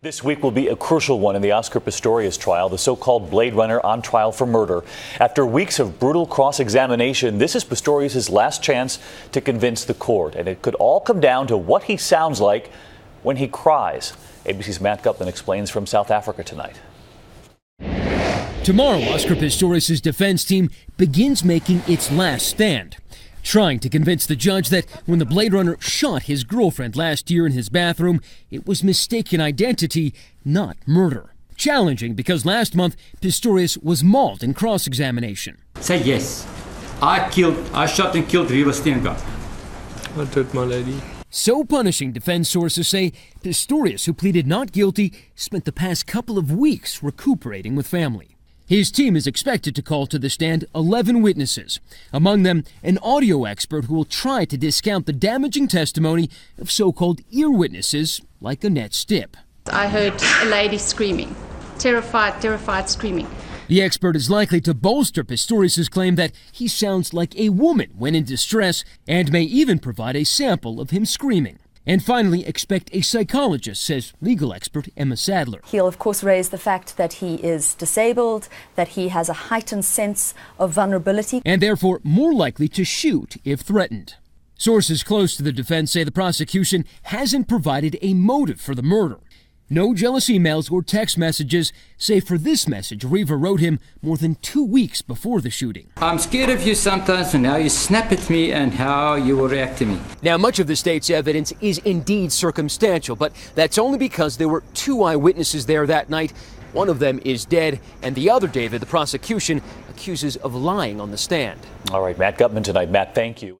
This week will be a crucial one in the Oscar Pistorius trial, the so-called Blade Runner on trial for murder. After weeks of brutal cross-examination, this is Pistorius' last chance to convince the court, and it could all come down to what he sounds like when he cries. ABC's Matt Gutman explains from South Africa tonight. Tomorrow, Oscar Pistorius' defense team begins making its last stand, trying to convince the judge that when the Blade Runner shot his girlfriend last year in his bathroom, it was mistaken identity, not murder. Challenging because last month, Pistorius was mauled in cross-examination. Say yes. I shot and killed Riva Steenkamp. I did, my lady. So punishing, defense sources say Pistorius, who pleaded not guilty, spent the past couple of weeks recuperating with family. His team is expected to call to the stand 11 witnesses, among them an audio expert who will try to discount the damaging testimony of so-called ear witnesses like Annette Stipp. I heard a lady screaming, terrified screaming. The expert is likely to bolster Pistorius' claim that he sounds like a woman when in distress and may even provide a sample of him screaming. And finally, expect a psychologist, says legal expert Emma Sadler. He'll, of course, raise the fact that he is disabled, that he has a heightened sense of vulnerability, and therefore more likely to shoot if threatened. Sources close to the defense say the prosecution hasn't provided a motive for the murder. No jealous emails or text messages, save for this message Riva wrote him more than 2 weeks before the shooting. I'm scared of you sometimes, and how you snap at me and how you will react to me. Now, much of the state's evidence is indeed circumstantial, but that's only because there were 2 eyewitnesses there that night. One of them is dead, and the other, David, the prosecution accuses of lying on the stand. All right, Matt Gutman tonight. Matt, thank you.